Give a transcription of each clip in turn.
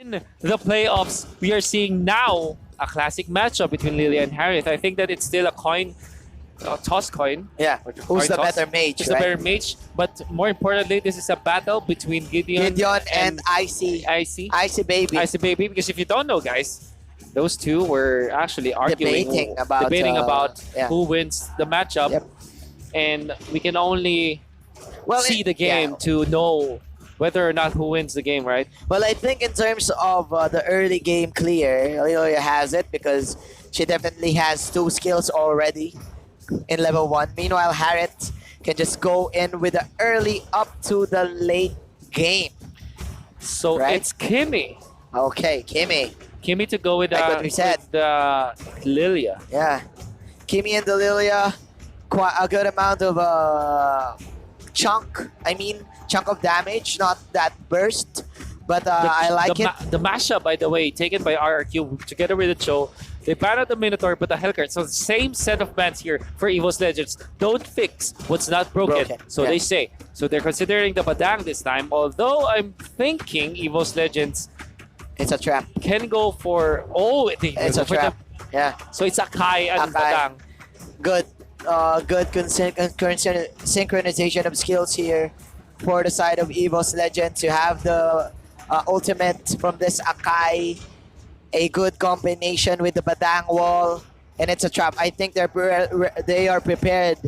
In the playoffs, we are seeing now a classic matchup between Lilia and Harriet. I think that it's still a toss coin. Yeah. Or Who's coin the toss. better mage, Who's right? the better mage? But more importantly, this is a battle between Gideon And Icy. Icy. Icy Baby. Icy Baby. Because if you don't know, guys, those two were actually arguing, Debating about, yeah. who wins the matchup. Yep. And we can only Well, see the game yeah. to know whether or not who wins the game, right? Well, I think in terms of the early game clear, Lilia has it because she definitely has 2 skills already in level 1. Meanwhile, Harriet can just go in with the early up to the late game. So Right? it's Kimmy. Okay, Kimmy. Kimmy to go with, Like what we said. with Lilia. Yeah. Kimmy and the Lilia, quite a good amount of chunk of damage, not that burst. But I like it. The mashup, by the way, taken by RRQ together with the Cho. They ban out the Minotaur, but the Hellcurt. So same set of bans here for Evos Legends. Don't fix what's not broken. So yeah. they say. So they're considering the Badang this time. Although I'm thinking Evos Legends It's a trap. can go for... Oh, It's a trap. Yeah. So it's Akai and Akai. Badang. Good synchronization of skills here for the side of Evos Legends. You have the ultimate from this Akai, a good combination with the Badang wall, and it's a trap. I think they are prepared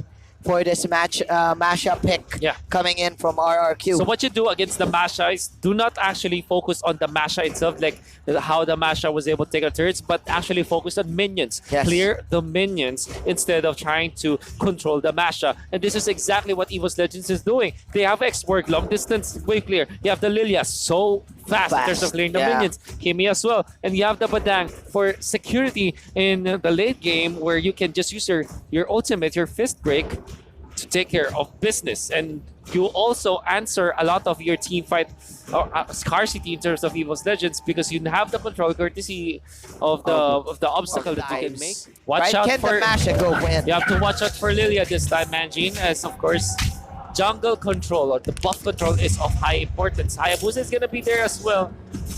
for this mashup pick coming in from RRQ. So what you do against the Masha is do not actually focus on the Masha itself, like how the Masha was able to take out turrets, but actually focus on minions. Yes. Clear the minions instead of trying to control the Masha. And this is exactly what Evos Legends is doing. They have X-Work, long distance, way clear. You have the Lilia, so fast in terms of clearing the minions. Kimmy as well. And you have the Badang for security in the late game where you can just use your ultimate, your fist break, to take care of business, and you also answer a lot of your team fight scarcity in terms of Evos Legends because you have the control courtesy of the obstacle that you can make. Watch out can for the Masha go win? You have to watch out for Lilia this time, Manjin, as of course jungle control or the buff control is of high importance. Hayabusa is gonna be there as well,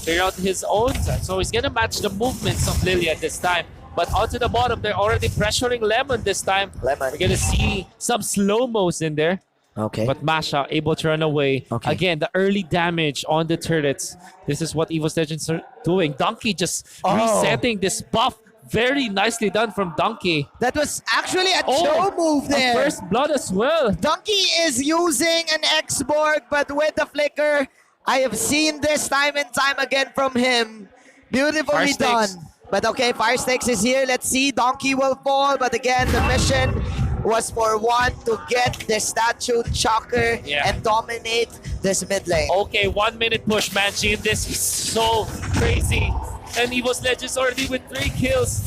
figure out his own, so he's gonna match the movements of Lilia this time. But onto the bottom, they're already pressuring Lemon this time. Lemon. We're gonna see some slow-mos in there. Okay. But Masha able to run away. Okay. Again, the early damage on the turrets. This is what Evos Legends are doing. Donkey just resetting this buff. Very nicely done from Donkey. That was actually a Cho move there. First blood as well. Donkey is using an X-Borg, but with the flicker, I have seen this time and time again from him. Beautifully done. But okay, Fire Stakes is here. Let's see. Donkey will fall, but again, the mission was for one to get the statue choker and dominate this mid lane. Okay, 1 minute push, Manjin. This is so crazy. And Evos Legends already with 3 kills.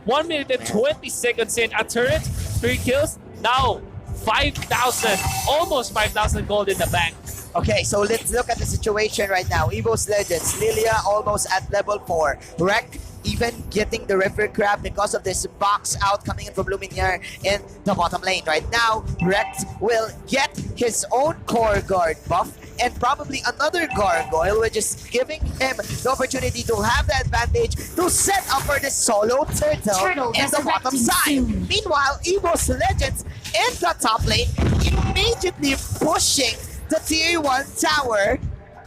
1 minute and 20 seconds in. A turret, 3 kills. Now, 5,000, almost 5,000 gold in the bank. Okay, so let's look at the situation right now. Evos Legends, Lilia almost at level 4. Rek even getting the River Crab because of this box out coming in from Lumiere in the bottom lane. Right now, Rek will get his own core guard buff and probably another gargoyle, which is giving him the opportunity to have the advantage to set up for the solo turtle in the bottom side. Meanwhile, Evos Legends in the top lane immediately pushing the tier 1 tower.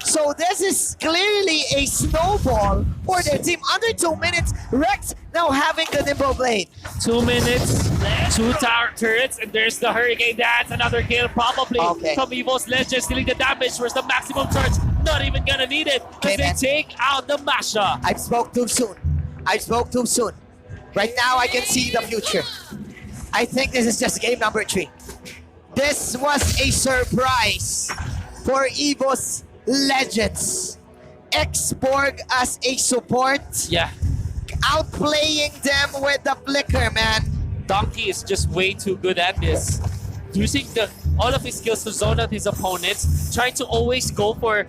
So this is clearly a snowball for their team. Under 2 minutes, Rex now having the Nimble Blade. 2 minutes, 2 tower turrets, and there's the Hurricane Dance. Another kill probably from Evos Legends, stealing the damage. Where's the maximum charge? Not even gonna need it because they take out the Masha. I spoke too soon. I spoke too soon. Right now, I can see the future. I think this is just game number 3. This was a surprise for Evos Legends. X-Borg as a support. Yeah. Outplaying them with the flicker, man. Donkey is just way too good at this. Using all of his skills to zone out his opponents. Trying to always go for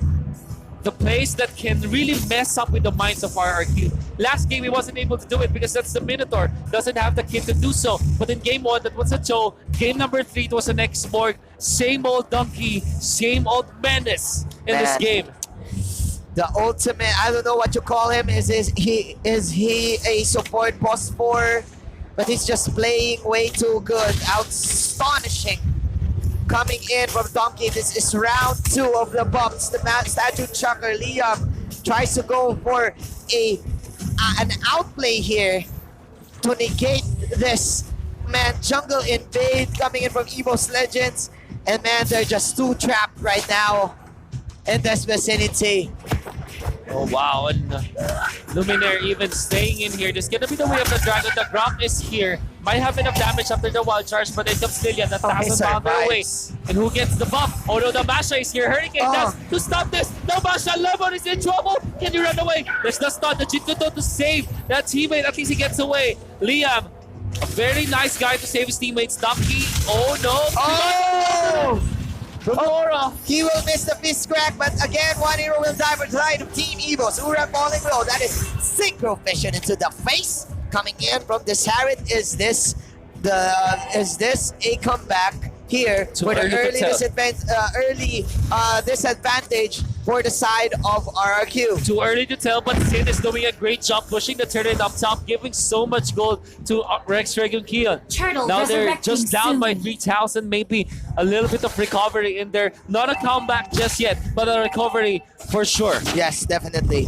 the plays that can really mess up with the minds of RRQ. Last game, he wasn't able to do it because that's the Minotaur. Doesn't have the kit to do so. But in game 1, that was a Cho. Game number 3, it was an X-Borg. Same old Donkey, same old menace in this game. The ultimate, I don't know what you call him. Is he a support boss 4? But he's just playing way too good. Astonishing. Coming in from Donkey. This is round 2 of the bumps. The statue chucker Liam tries to go for an outplay here to negate this. Man, jungle invade coming in from Evos Legends. And man, they're just too trapped right now in this vicinity. Oh wow, and Luminaire even staying in here. This is gonna be the way of the dragon. The Gromp is here. Might have enough damage after the wild charge, but it comes Lilia, the 1,000-pounder away. And who gets the buff? Oh no, the Masha is here. Hurricane does to stop this. No, Masha, Lemon is in trouble. Can you run away? There's the stun, the Jintoto to save that teammate. At least he gets away. Liam, a very nice guy to save his teammates. Donkey, oh no. Oh! Aurora. He will miss the fist crack, but again, one hero will die for the side of Team Evos. Ura falling low. That is Synchro Vision into the face. Coming in from the Sarit. Is this a comeback here for the early disadvantage for the side of RRQ? Too early to tell, but Sin is doing a great job pushing the turret up top, giving so much gold to Rex, Reg, and Kion. Now they're just down by 3,000, maybe a little bit of recovery in there. Not a comeback just yet, but a recovery for sure. Yes, definitely.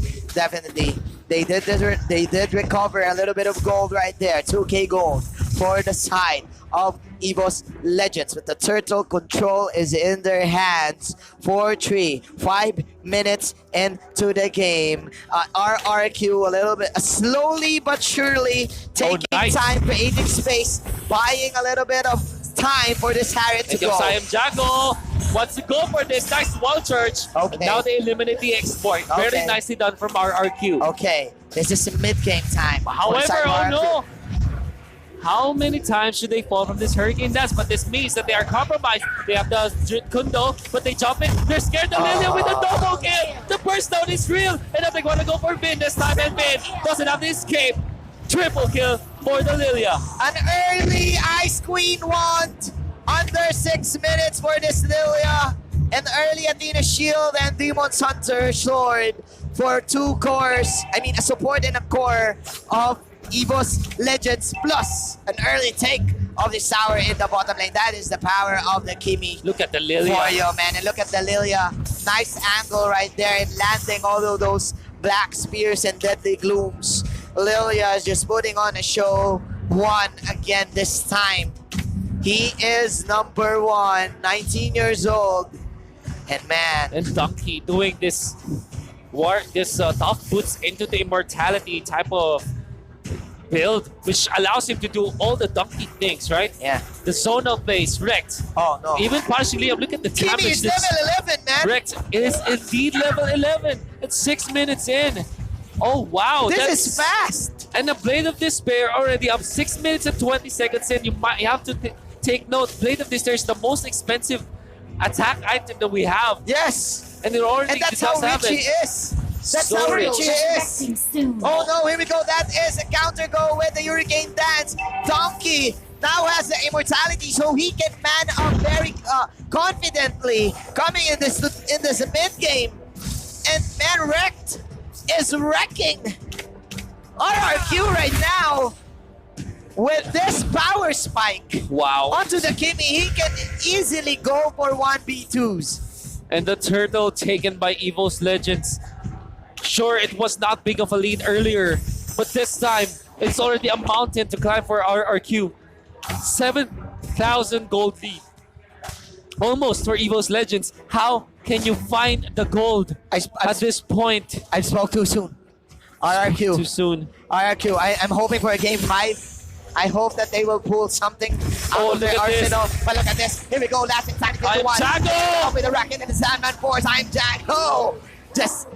They did recover a little bit of gold right there. 2k gold for the side of Evos Legends, but the turtle control is in their hands. 4-3, 5 minutes into the game. RRQ a little bit slowly but surely taking time, creating space, buying a little bit of time for this Harriet to go. Jago wants to go for this nice wall charge. Okay. And now they eliminate the export. Very nicely done from RRQ. Okay, this is a mid-game time. However, oh no! How many times should they fall from this Hurricane Dash? But this means that they are compromised. They have the Kundo, but they jump in. They're scared of Lilia with the double kill. The burst down is real. And now they want to go for Vin this time, and Vin doesn't have the escape. Triple kill for the Lilia. An early Ice Queen want under 6 minutes for this Lilia. An early Athena Shield and Demon's Hunter Sword for 2 cores. I mean, a support and a core of Evos Legends, plus an early take of the Sour in the bottom lane. That is the power of the Kimi. Look at the Lilia. For you, man. And look at the Lilia. Nice angle right there and landing all of those black spears and deadly glooms. Lilia is just putting on a show. One again this time. He is number 1, 19 years old. And man. And Donkey doing this tough boots into the immortality type of build, which allows him to do all the Donkey things, right? Yeah. The zonal base, wrecked. Oh no. Even partially up, look at the damage. Kimi is level 11, man. Wrecked is indeed level 11. It's 6 minutes in. Oh wow. This is fast. And the Blade of Despair already up 6 minutes and 20 seconds in. You have to take note, Blade of Despair is the most expensive attack item that we have. Yes. And, that's how rich he is. That's how rich he is. Oh no, here we go. That is a counter go with the Hurricane Dance. Donkey now has the immortality, so he can man up very confidently coming in this mid game. And man, Wrecked is wrecking RRQ right now with this power spike. Wow. Onto the Kimi, he can easily go for 1v2s. And the turtle taken by Evos Legends. Sure, it was not big of a lead earlier, but this time, it's already a mountain to climb for RRQ. 7,000 gold lead. Almost for Evos Legends. How can you find the gold at this point? I spoke too soon. RRQ. Too soon. RRQ, I'm hoping for a game 5. I hope that they will pull something out of their arsenal. But look at this. Here we go. Last time to one. Jago! With the racket and the Sandman Force. I'm Jago. Just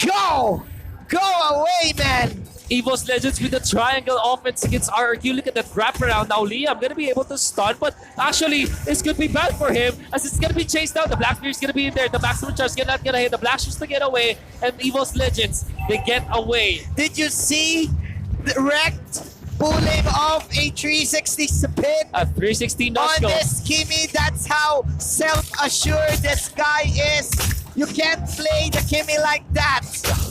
go. Go away, man. Evos Legends with the triangle offense against RRQ. Look at that wraparound. Now Liam gonna be able to stun, but actually this could be bad for him as it's gonna be chased out. The Black Spear is gonna be in there. The maximum charge is not gonna hit. The Black Shoes to get away, and Evos Legends, they get away. Did you see the Wrecked pulling off a 360 spin? A 360 on no-scope. this Kimi? That's how self-assured this guy is. You can't play the Kimmy like that.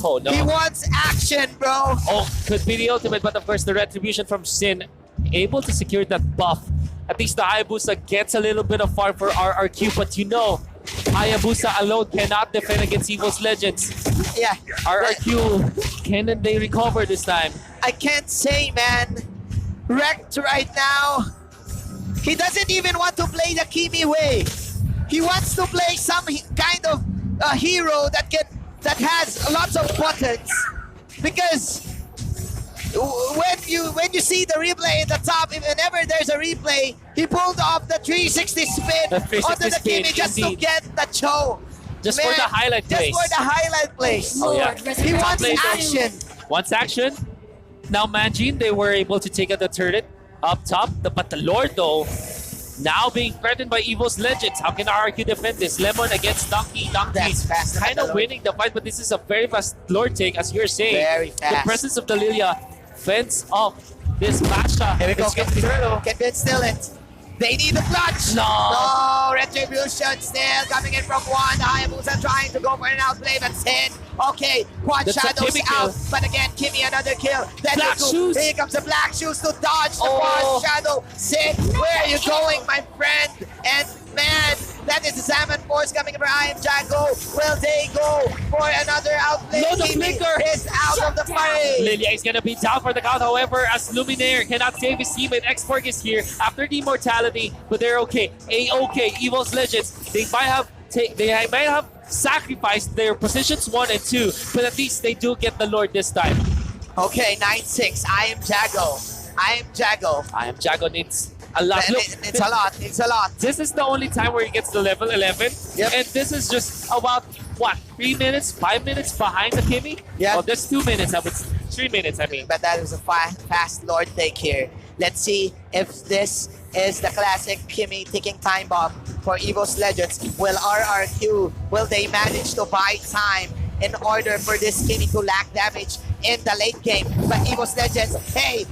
Oh no. He wants action, bro. Oh, could be the ultimate, but of course the retribution from Sin able to secure that buff. At least the Hayabusa gets a little bit of far for RRQ, but you know, Hayabusa alone cannot defend against Evos Legends. Yeah. RRQ, can they recover this time? I can't say, man. Wrecked right now. He doesn't even want to play the Kimi way. He wants to play some kind of hero that has lots of buttons. Because when you see the replay at the top, whenever there's a replay, he pulled off the 360 spin onto the Kimi just to get the Cho. Just for the highlight plays. Just for the highlight plays. Oh, yeah. He wants action. Wants action. Now Manjin, they were able to take out the turret up top. But the Lord though, now being threatened by Evos Legends. How can RRQ defend this? Lemon against Donkey. Donkey kind of winning the fight, but this is a very fast Lord take, as you're saying. Very fast. The presence of the Lilia fends off this Masha. Here we go, can still it. They need the clutch. No, retribution still coming in from one. The Hayabusa trying to go for an outplay, but Sin. Okay, quad shadows out, but again, Kimi another kill. Then Black shoes. Here comes the black shoes to dodge the quad shadow. Sin, where are you going, my friend? And man, that is the Salmon Force coming from I Am Jago. Will they go for another outplay? No, the Kimi flicker is out of the fight. Lilia is gonna be down for the count, however, as Luminaire cannot save his teammate. X-Borg is here after the immortality, but they're okay. A-okay, Evos Legends, they might have sacrificed their positions 1 and 2, but at least they do get the Lord this time. Okay, 9-6, I Am Jago. I Am Jago. I Am Jago needs a lot. Look, it's a lot. This is the only time where he gets the level 11. Yep. And this is just about, what, 3 minutes, 5 minutes behind the Kimi? Yeah. Well, that's 2 minutes, 3 minutes, I mean. But that was a fast Lord take here. Let's see if this is the classic Kimi ticking time bomb for Evos Legends. Will RRQ, will they manage to buy time in order for this Kimi to lack damage in the late game? But Evos Legends, hey,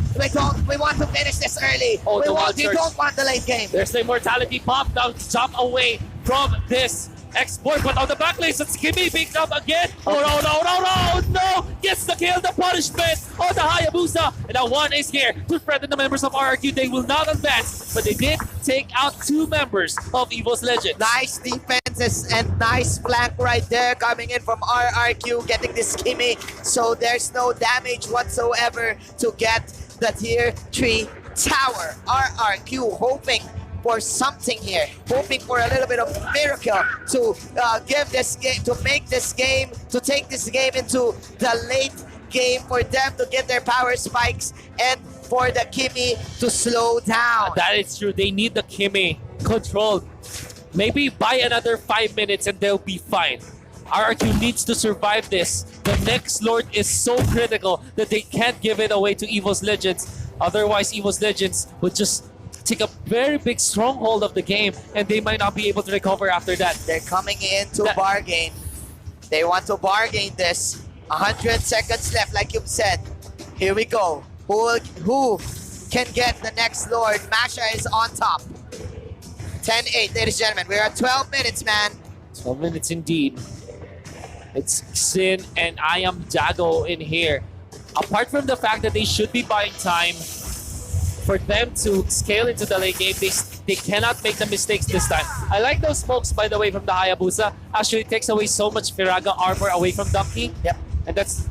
we want to finish this early. Oh, We don't want the late game. There's the immortality pop down, jump away from this X-Borg, but on the back lane, it's Kimi picked up again. Oh no! Gets the kill, the punishment on the Hayabusa. And now one is here to threaten the members of RRQ. They will not advance, but they did take out 2 members of Evos Legends. Nice defenses and nice flank right there coming in from RRQ, getting this Kimi. So there's no damage whatsoever to get the tier 3 tower. RRQ hoping for something here, hoping for a little bit of miracle to give this game, to make this game, to take this game into the late game for them to get their power spikes and for the Kimi to slow down. That is true. They need the Kimi controlled. Maybe buy another 5 minutes and they'll be fine. RRQ needs to survive this. The next Lord is so critical that they can't give it away to Evos Legends. Otherwise, Evos Legends would just take a very big stronghold of the game and they might not be able to recover after that. They're coming in to bargain. They want to bargain this. 100 seconds left, like you've said. Here we go. Who can get the next Lord? Masha is on top. 10-8, ladies and gentlemen. We're at 12 minutes, man. 12 minutes indeed. It's Sin and I Am Jago in here. Apart from the fact that they should be buying time, for them to scale into the late game, they cannot make the mistakes this time. I like those smokes, by the way, from the Hayabusa. Actually, takes away so much Firaga armor away from Donkey. Yep. And that's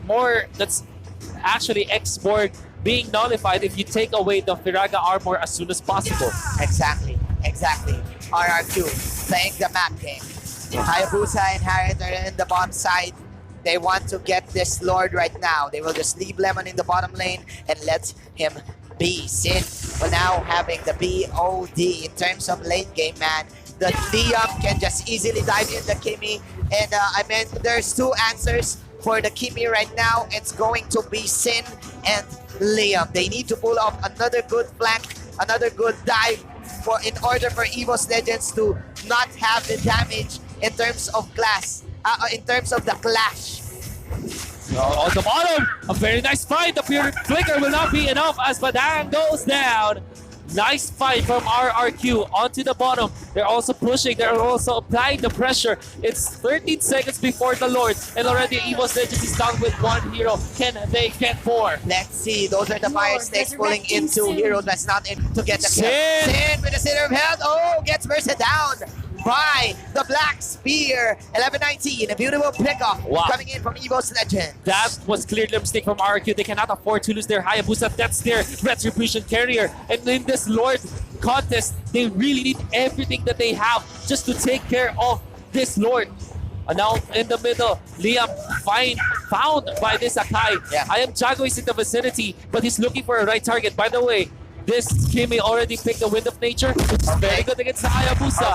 actually X-Borg being nullified if you take away the Firaga armor as soon as possible. Exactly. RRQ playing the map game. Hayabusa and Harriet are in the bottom side. They want to get this Lord right now. They will just leave Lemon in the bottom lane and let him be. Sin will now having the BOD in terms of late game, man. The Liam can just easily dive in the Kimi. And I mean, there's 2 answers for the Kimi right now. It's going to be Sin and Liam. They need to pull off another good flank, another good dive in order for Evos Legends to not have the damage in terms of in terms of the clash. On the bottom, a very nice fight. The pure flicker will not be enough as Badang goes down. Nice fight from RRQ onto the bottom. They're also pushing. They're also applying the pressure. It's 13 seconds before the Lord, and already Evos Legends is down with one hero. Can they get four? Let's see. Those are the fire snakes pulling into heroes. That's not in to get the kill. Sin! Sin with the center of health. Oh, gets bursted down by the Black Spear. 11-19. A beautiful pickoff coming in from Evos Legends. That was clearly a mistake from RRQ. They cannot afford to lose their Hayabusa. That's their retribution carrier. And in this Lord contest, they really need everything that they have just to take care of this Lord. And now in the middle, Liam found by this Akai. Yeah. I am Jago is in the vicinity, but he's looking for a right target. By the way, this Kimi already picked the Wind of Nature, which is very good against the Hayabusa.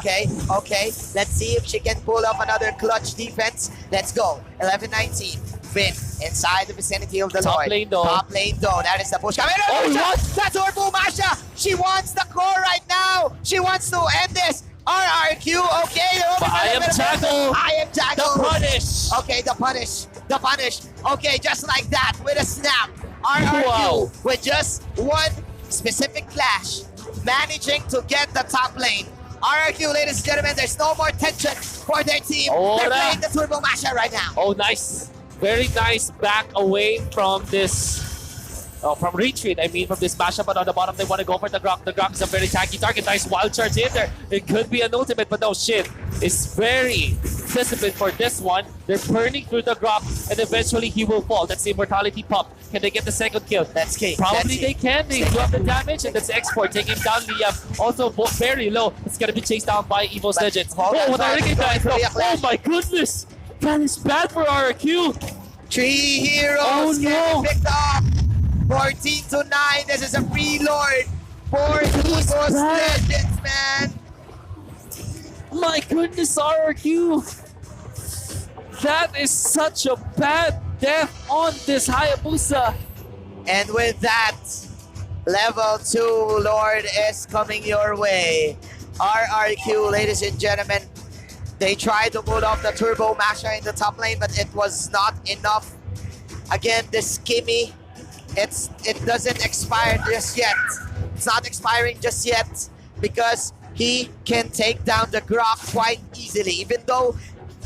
Okay. Let's see if she can pull off another clutch defense. Let's go. 11-19. Finn inside the vicinity of the Top Lord. lane though. Top lane though. That is the push. Oh, what? That's Orbu Masha. She wants the core right now. She wants to end this. RRQ, okay. I am Jago. The punish. Okay, the punish. Okay, just like that, with a snap. RRQ with just one specific clash, managing to get the top lane. RRQ, ladies and gentlemen, there's no more tension for their team. They're playing the Turbo Masha right now. Oh, nice. Very nice back away from this. From retreat, I mean, from this mashup, but on the bottom they want to go for the Grok. The Grok is a very tanky target. Nice wild charge in there. It could be an ultimate, but no shit. It's very disciplined for this one. They're burning through the Grok, and eventually he will fall. That's the immortality pop. Can they get the second kill? That's key. Probably they can. They do have the damage, and that's export. Taking down Liam. Also very low. It's going to be chased down by Evos Legends. Oh, my goodness. That is bad for RRQ. 3 heroes getting picked off. 14-9. This is a free Lord for Evos Legends, man. My goodness, RRQ. That is such a bad death on this Hayabusa. And with that, level 2 Lord is coming your way. RRQ, ladies and gentlemen, they tried to pull off the Turbo Masha in the top lane, but it was not enough. Again, this Kimi, it doesn't expire just yet. It's not expiring just yet because he can take down the Grok quite easily. Even though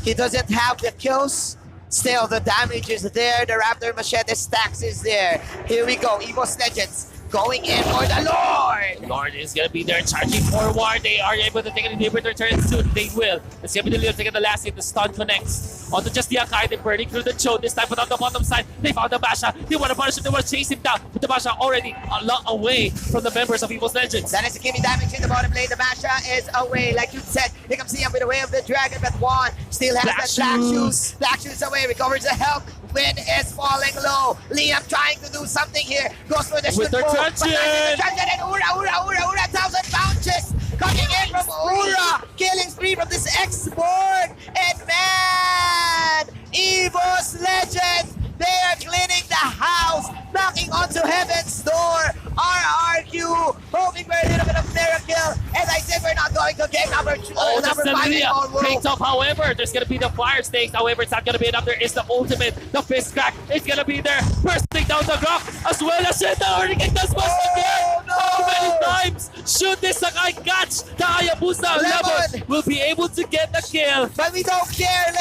he doesn't have the kills, still the damage is there. The Raptor Machete stacks is there. Here we go, Evos Legends going in for the Lord. Lord is going to be there charging forward. They are able to take an inhibitor turn soon. They will. Let's see if they'll take the last hit. The stun connects. Onto just the Akai. They're burning through the Cho. This time, but on the bottom side, they found the Basha. They want to punish him. They want to chase him down. But the Basha already a lot away from the members of Evos Legends. That is the Kimi damage in the bottom lane. The Basha is away. Like you said, here comes Liam with the way of the dragon, but Juan still has Black the Black Shoes. Shoes. Black Shoes away. Recovers the health. Wind is falling low. Liam trying to do something here. Goes for the With the truncheon. And Ura, 1,000 bounces coming in from Ura. Killing spree from this X-Borg. And man, Evos Legends, they are cleaning the house, knocking onto heaven's door. RRQ hoping for a little bit of miracle. As I said, we're not going to get number 5 in all world. Takes off, however, there's going to be the fire snakes. However, it's not going to be enough. There is the ultimate, the fist crack. It's going to be there, bursting down the Grok, as well as it. The Hurricane does once again. No. How many times should this Sakai catch the Hayabusa? Lemon will be able to get the kill. But we don't care,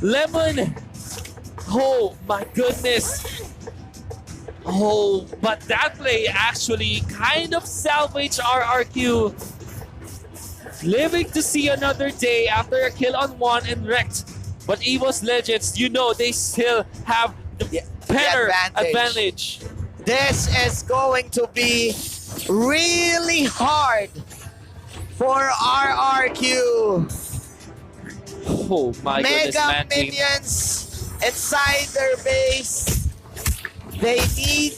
Lemon. Oh my goodness. Oh, but that play actually kind of salvaged RRQ. Living to see another day after a kill on one and wrecked. But Evos Legends, you know, they still have the better advantage. This is going to be really hard for RRQ. Oh my goodness, Mega man. minions inside their base. They need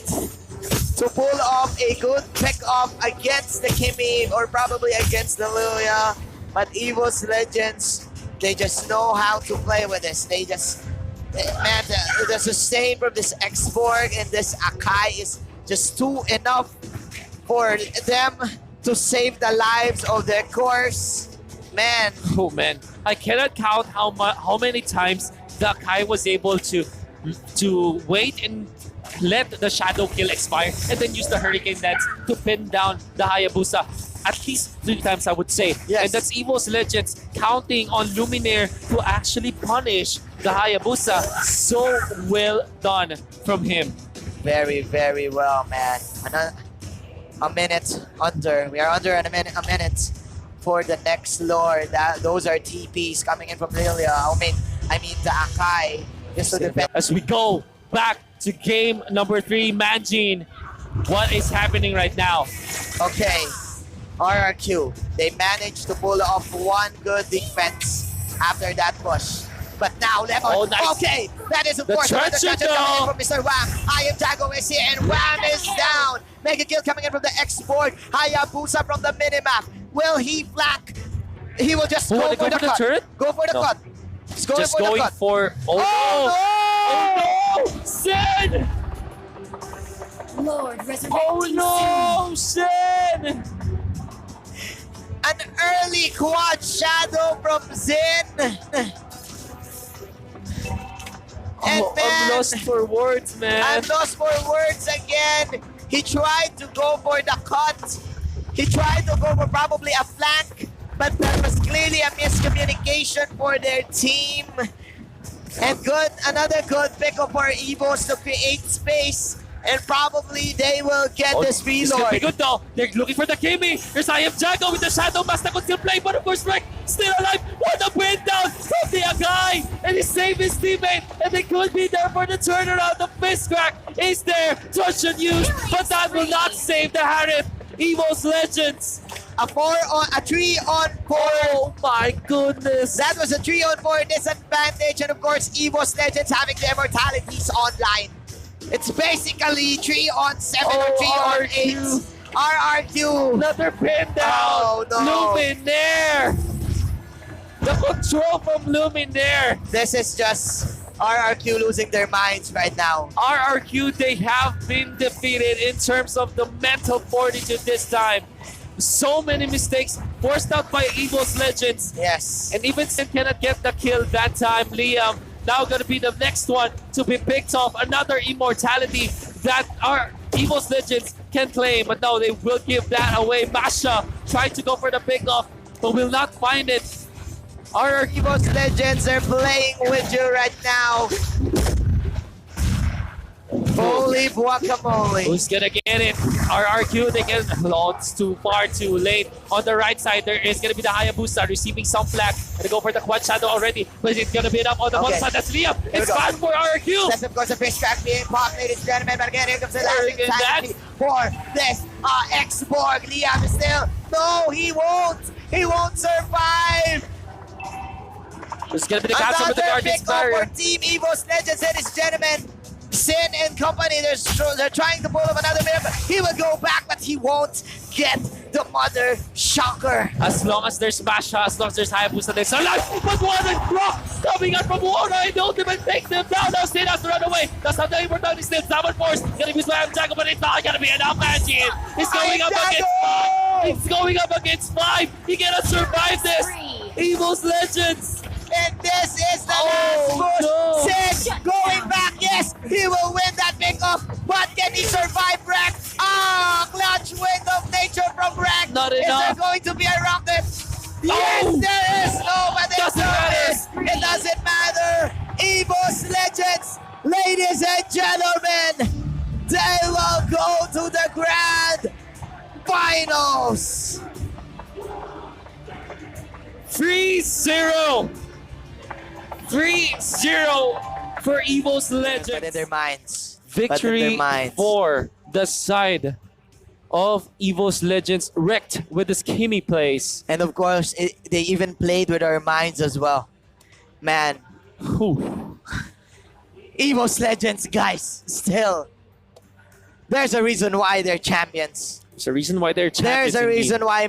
to pull off a good pick-off against the Kimi or probably against the Lilia. But Evos Legends, they just know how to play with this. They just, man, the sustain from this X-Borg and this Akai is just too enough for them to save the lives of their course. Man. Oh man, I cannot count how many times the Akai was able to to wait and let the shadow kill expire and then use the hurricane dance to pin down the Hayabusa at least 3 times, I would say. Yes. And that's Evos Legends counting on Luminaire to actually punish the Hayabusa. So well done from him. Very, very well, man. A minute under. We are under a minute for the next lore. Those are TPs coming in from Lilia. I mean the Akai. Just to defend. As we go back to game number 3, Manjin, what is happening right now? Okay, RRQ. They managed to pull off one good defense after that push. But now Lemon. Oh, nice. Okay, that is of The course another trencher touch coming in though. from Mr. Wham. I am Jago is here and Wham is down. Mega kill coming in from the export. Hayabusa from the minimap. Will he flank? He will just go for the cut. turret? Go for the No. cut. He's going Just for the going cut. for... Oh, Oh, no! Oh no! Sin! Lord, resurrecting Oh no! Sin! An early quad shadow from Zin. And Oh, I'm man, lost for words, man. I'm lost for words again. He tried to go for the cut. He tried to go for probably a flank, but that was clearly a miscommunication for their team. And another good pickup for Evos to create space. And probably they will get this This could be reload. good though. They're looking for the Kimi. There's I am Jago with the Shadow Master could still play, but of course Rek still alive. What a win down from the Agai! And he saved his teammate, and they could be there for the turnaround. The fist crack is there. Russian use, but that will not save the Harith. Evos Legends. A 3-on-4. Oh my goodness. That was a 3-on-4 disadvantage, and of course Evos Legends having their mortalities online. It's basically 3-on-7 or 3-on-8. RRQ. Another pin down. Oh, no. Luminaire. The control from Luminaire. This is just RRQ losing their minds right now. RRQ, they have been defeated in terms of the mental fortitude this time. So many mistakes forced out by Evos Legends. Yes. And even Sin cannot get the kill that time. Liam now gonna be the next one to be picked off. Another immortality that our Evos Legends can claim, but no, they will give that away. Masha trying to go for the pickoff, but will not find it. RRQ, Evos Legends are playing with you right now. Holy guacamole. who's gonna get it? RRQ, they get oh, it's too far, too late. On the right side, there is gonna be the Hayabusa receiving some flack. Gonna go for the quad shadow already, but it's gonna be enough on the Okay. one side. That's Liam. we It's go. fine for RRQ. That's of course a fish track being popped, ladies and gentlemen. But again, here comes the last Again, insanity for this X-Borg. Liam is still. No, he won't. He won't survive. It's gonna be the capture with the Another Guardian's pick up for barrier. Team Evos Legends, ladies and gentlemen. Sin and company, they're trying to pull up another minute. He will go back, but he won't get the mother shocker. As long as there's Masha, as long as there's Hayabusa, there's alive. But one is block coming out from Warner, and the ultimate takes them down. Now Sin has to run away. That's how the immortality still Salmon Force. Gonna use by Jago, but it's not gonna be enough, Manjin. He's going up against 5. He's going up against 5. He cannot survive this. Evos Legends. And this is the Oh, last push. no. Sin going back. Yes, he will win that pick-off. But can he survive Rek? Clutch wind of nature from Rek. Not Is there enough. going to be a rocket? Yes, Oh. there is. No, but there's Doesn't no matter. risk. It doesn't matter. Evos Legends, ladies and gentlemen, they will go to the grand finals. 3-0. 3-0 for Evos Legends. But in their minds. Victory for the side of Evos Legends, wrecked with his Kimi plays. And of course, they even played with our minds as well. Man, Whew. Evos Legends, guys, still. There's a reason why they're champions. There's a reason why they're champions. There's a indeed. reason why